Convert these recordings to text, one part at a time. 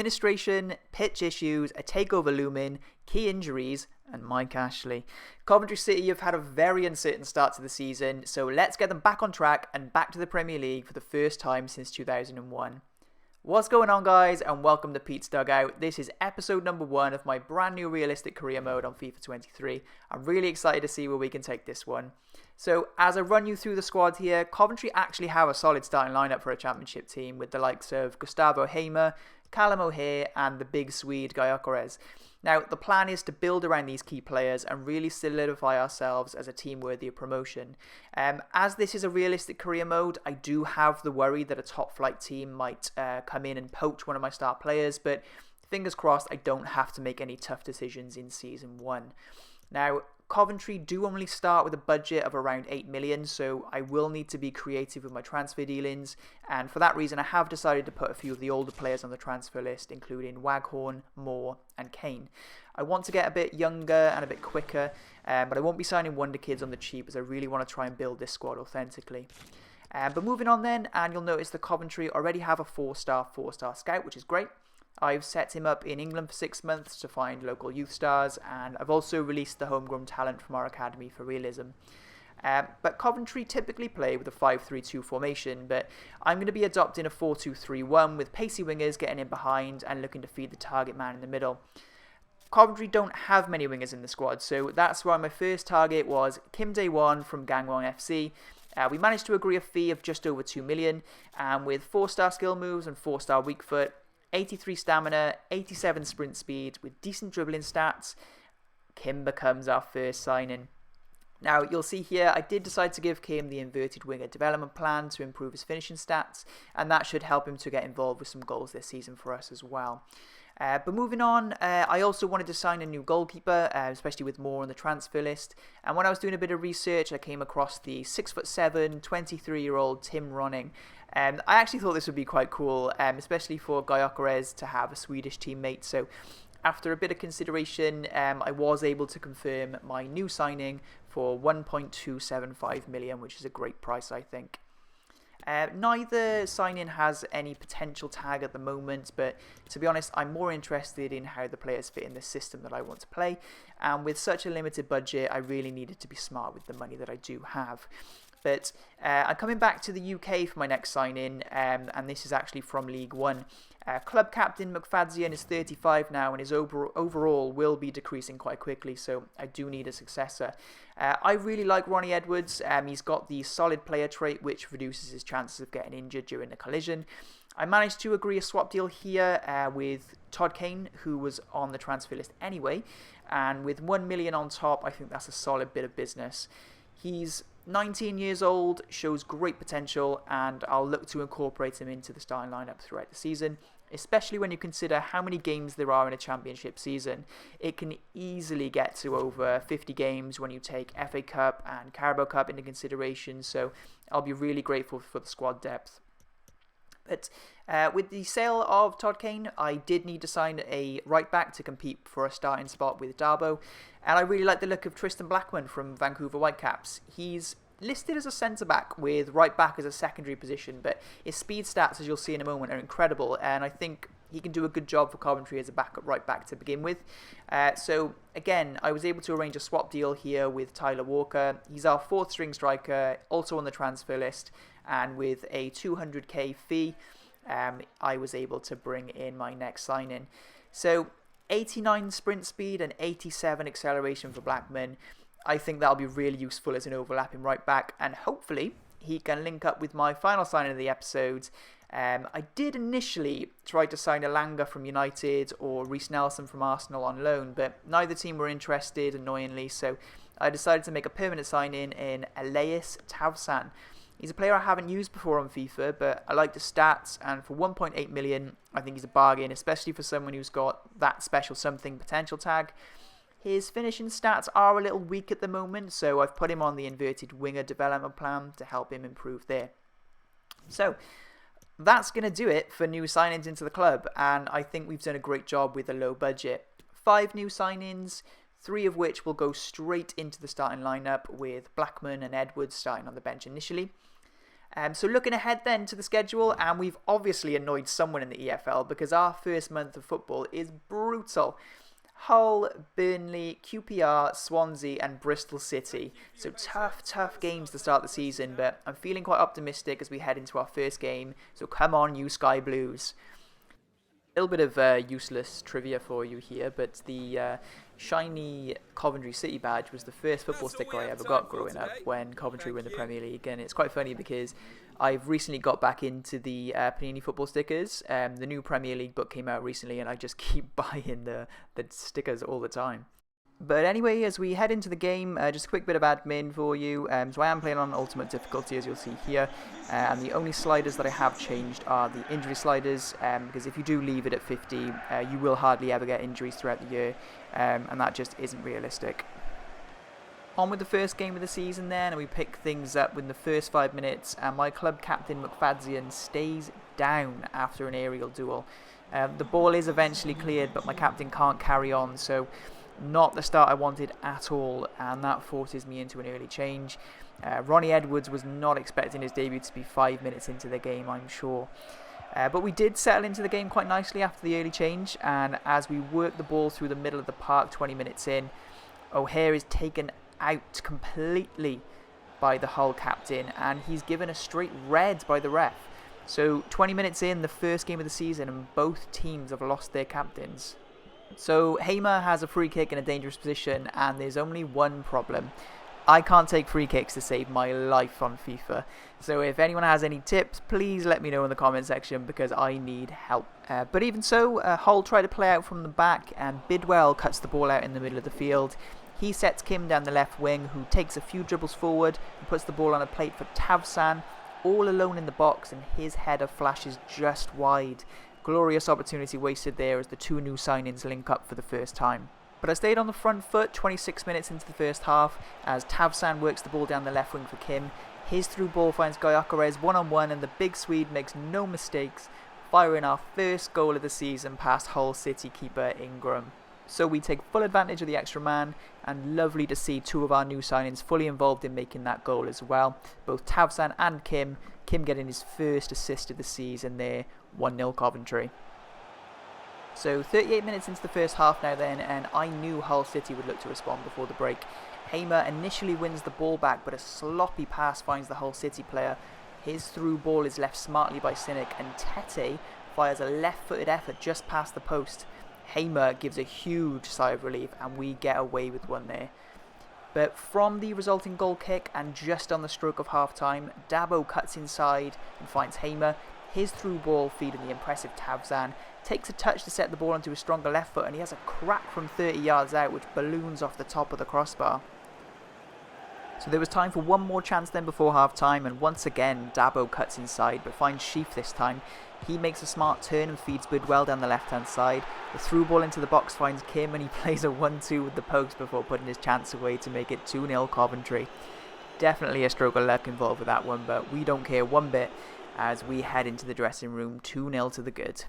administration, pitch issues, a takeover looming, key injuries, and Mike Ashley. Coventry City have had a very uncertain start to the season, so let's get them back on track and back to the Premier League for the first time since 2001. What's going on, guys, and welcome to Pete's Dugout. This is episode number 1 of my brand new realistic career mode on FIFA 23. I'm really excited to see where we can take this one. So, as I run you through the squad here, Coventry actually have a solid starting lineup for a championship team with the likes of Gustavo Hamer, Callum O'Hare, and the big Swede Gyökeres. Now, the plan is to build around these key players and really solidify ourselves as a team worthy of promotion. As this is a realistic career mode, I do have the worry that a top flight team might come in and poach one of my star players, but fingers crossed I don't have to make any tough decisions in Season 1. Now, Coventry do only start with a budget of around 8 million, so I will need to be creative with my transfer dealings, and for that reason I have decided to put a few of the older players on the transfer list, including Waghorn, Moore and Kane. I want to get a bit younger and a bit quicker, but I won't be signing wonder kids on the cheap as I really want to try and build this squad authentically. But moving on then, and you'll notice that Coventry already have a 4-star scout, which is great. I've set him up in England for 6 months to find local youth stars, and I've also released the homegrown talent from our academy for realism. But Coventry typically play with a 5-3-2 formation, but I'm going to be adopting a 4-2-3-1 with pacey wingers getting in behind and looking to feed the target man in the middle. Coventry don't have many wingers in the squad, so that's why my first target was Kim Dae-won from Gangwon FC. We managed to agree a fee of just over 2 million, and with 4-star skill moves and 4-star weak foot, 83 stamina, 87 sprint speed, with decent dribbling stats, Kim becomes our first signing. Now, you'll see here, I did decide to give Kim the inverted winger development plan to improve his finishing stats, and that should help him to get involved with some goals this season for us as well. But moving on, I also wanted to sign a new goalkeeper, especially with Moore on the transfer list. And when I was doing a bit of research, I came across the 6'7", 23-year-old Tim Ronning. I actually thought this would be quite cool, especially for Gyökeres to have a Swedish teammate. So after a bit of consideration, I was able to confirm my new signing for 1.275 million, which is a great price, I think. Neither signing has any potential tag at the moment, but to be honest, I'm more interested in how the players fit in the system that I want to play, and with such a limited budget, I really needed to be smart with the money that I do have. But I'm coming back to the UK for my next sign-in, and this is actually from League One. Club captain McFadzean is 35 now, and his overall will be decreasing quite quickly, so I do need a successor. I really like Ronnie Edwards. He's got the solid player trait, which reduces his chances of getting injured during a collision. I managed to agree a swap deal here with Todd Kane, who was on the transfer list anyway, and with 1 million on top, I think that's a solid bit of business. He's 19 years old, shows great potential, and I'll look to incorporate him into the starting lineup throughout the season, especially when you consider how many games there are in a championship season. It can easily get to over 50 games when you take FA Cup and Carabao Cup into consideration, so I'll be really grateful for the squad depth. But with the sale of Todd Kane, I did need to sign a right-back to compete for a starting spot with Darbo, and I really like the look of Tristan Blackman from Vancouver Whitecaps. He's listed as a centre-back with right-back as a secondary position, but his speed stats, as you'll see in a moment, are incredible, and I think he can do a good job for Coventry as a backup right-back to begin with. So, again, I was able to arrange a swap deal here with Tyler Walker. He's our 4th-string striker, also on the transfer list, and with a 200k fee, I was able to bring in my next sign-in. So, 89 sprint speed and 87 acceleration for Blackman. I think that'll be really useful as an overlapping right back, and hopefully he can link up with my final signing of the episode. I did initially try to sign Elanga from United or Reece Nelson from Arsenal on loan, but neither team were interested, annoyingly, so I decided to make a permanent sign-in in Elias Tavsan. He's a player I haven't used before on FIFA, but I like the stats, and for 1.8 million, I think he's a bargain, especially for someone who's got that special something potential tag. His finishing stats are a little weak at the moment, so I've put him on the inverted winger development plan to help him improve there. So, that's going to do it for new signings into the club, and I think we've done a great job with a low budget. 5 new signings, 3 of which will go straight into the starting lineup, with Blackman and Edwards starting on the bench initially. So looking ahead then to the schedule, and we've obviously annoyed someone in the EFL because our first month of football is brutal. Hull, Burnley, QPR, Swansea and Bristol City. So tough games to start the season, but I'm feeling quite optimistic as we head into our first game. So come on, you Sky Blues. A little bit of useless trivia for you here, but the shiny Coventry City badge was the first football sticker I ever got growing up when Coventry were in the Premier League, and it's quite funny because I've recently got back into the Panini football stickers. The new Premier League book came out recently, and I just keep buying the stickers all the time. But anyway, as we head into the game, just a quick bit of admin for you. So I am playing on ultimate difficulty, as you'll see here. And the only sliders that I have changed are the injury sliders, because if you do leave it at 50, you will hardly ever get injuries throughout the year, and that just isn't realistic. On with the first game of the season then, and we pick things up in the first 5 minutes, and my club captain McFadzean stays down after an aerial duel. The ball is eventually cleared, but my captain can't carry on, so not the start I wanted at all, and that forces me into an early change. Ronnie Edwards was not expecting his debut to be 5 minutes into the game, I'm sure. But we did settle into the game quite nicely after the early change, and as we work the ball through the middle of the park 20 minutes in, O'Hare is taken out completely by the Hull captain, and he's given a straight red by the ref. So 20 minutes in, the first game of the season, and both teams have lost their captains. So Hamer has a free kick in a dangerous position, and there's only one problem. I can't take free kicks to save my life on FIFA. So if anyone has any tips, please let me know in the comment section because I need help. But even so, Hull try to play out from the back, and Bidwell cuts the ball out in the middle of the field. He sets Kim down the left wing, who takes a few dribbles forward and puts the ball on a plate for Tavsan, all alone in the box, and his header flashes just wide. Glorious opportunity wasted there as the two new signings link up for the first time. But I stayed on the front foot 26 minutes into the first half as Tavsan works the ball down the left wing for Kim. His through ball finds Gyökeres one-on-one, and the big Swede makes no mistakes, firing our first goal of the season past Hull City keeper Ingram. So we take full advantage of the extra man, and lovely to see two of our new signings fully involved in making that goal as well. Both Tavsan and Kim getting his first assist of the season there, 1-0 Coventry. So 38 minutes into the first half now then, and I knew Hull City would look to respond before the break. Hamer initially wins the ball back, but a sloppy pass finds the Hull City player. His through ball is left smartly by Cynic, and Tete fires a left-footed effort just past the post. Hamer gives a huge sigh of relief, and we get away with one there. But from the resulting goal kick, and just on the stroke of half-time, Dabo cuts inside and finds Hamer. His through ball, feeding the impressive Tavsan, takes a touch to set the ball onto a stronger left foot, and he has a crack from 30 yards out which balloons off the top of the crossbar. So there was time for one more chance then before half-time, and once again Dabo cuts inside but finds Sheaf this time. He makes a smart turn and feeds Bidwell down the left-hand side. The through ball into the box finds Kim, and he plays a 1-2 with the post before putting his chance away to make it 2-0 Coventry. Definitely a stroke of luck involved with that one, but we don't care one bit as we head into the dressing room 2-0 to the good.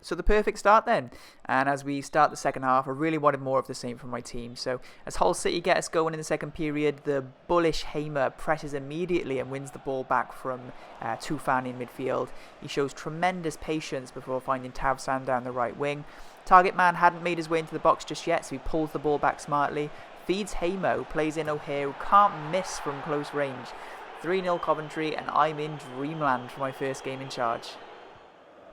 So the perfect start then, and as we start the second half, I really wanted more of the same from my team. So as Hull City get us going in the second period, the bullish Hamer presses immediately and wins the ball back from Tufan in midfield. He shows tremendous patience before finding Tavsan down the right wing. Target man hadn't made his way into the box just yet, so he pulls the ball back smartly, feeds Hamer, who plays in O'Hare, who can't miss from close range. 3-0 Coventry, and I'm in dreamland for my first game in charge.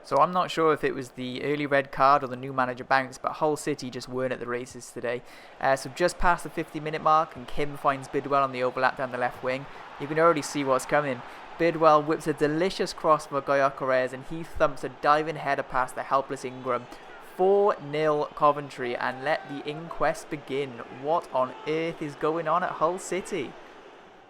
So I'm not sure if it was the early red card or the new manager bounce, but Hull City just weren't at the races today. So just past the 50-minute mark, and Kim finds Bidwell on the overlap down the left wing. You can already see what's coming. Bidwell whips a delicious cross for Gyökeres, and he thumps a diving header past the helpless Ingram. 4-0 Coventry, and let the inquest begin. What on earth is going on at Hull City?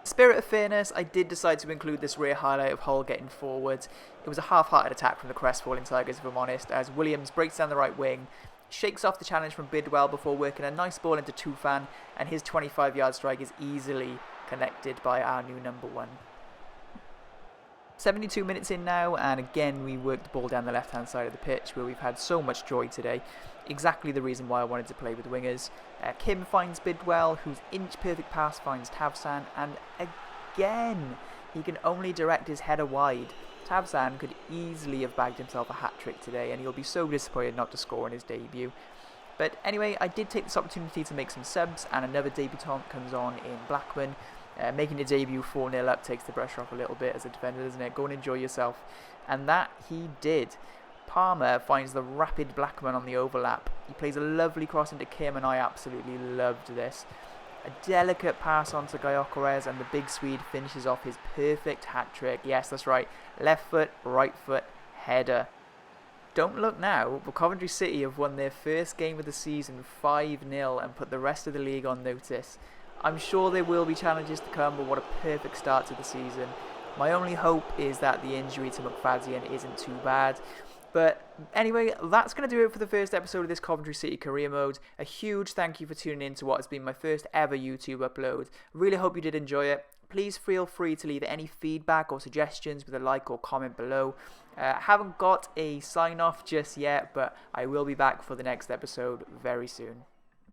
Spirit of fairness, I did decide to include this rare highlight of Hull getting forward. It was a half-hearted attack from the crestfallen Tigers, if I'm honest, as Williams breaks down the right wing, shakes off the challenge from Bidwell before working a nice ball into Tufan, and his 25-yard strike is easily connected by our new number one. 72 minutes in now, and again we work the ball down the left-hand side of the pitch where we've had so much joy today. Exactly the reason why I wanted to play with wingers. Kim finds Bidwell, whose inch-perfect pass finds Tavsan, and again he can only direct his header wide. Tabzan could easily have bagged himself a hat-trick today, and he'll be so disappointed not to score in his debut. But anyway, I did take this opportunity to make some subs, and another debutant comes on in Blackman. Making your debut 4-0 up takes the pressure off a little bit as a defender, doesn't it? Go and enjoy yourself. And that he did. Palmer finds the rapid Blackman on the overlap. He plays a lovely cross into Kim, and I absolutely loved this. A delicate pass on to Gyökeres, and the big Swede finishes off his perfect hat-trick. Yes, that's right. Left foot, right foot, header. Don't look now, but Coventry City have won their first game of the season 5-0 and put the rest of the league on notice. I'm sure there will be challenges to come, but what a perfect start to the season. My only hope is that the injury to McFadzean isn't too bad. But anyway, that's going to do it for the first episode of this Coventry City career mode. A huge thank you for tuning in to what has been my first ever YouTube upload. Really hope you did enjoy it. Please feel free to leave any feedback or suggestions with a like or comment below. Haven't got a sign off just yet, but I will be back for the next episode very soon.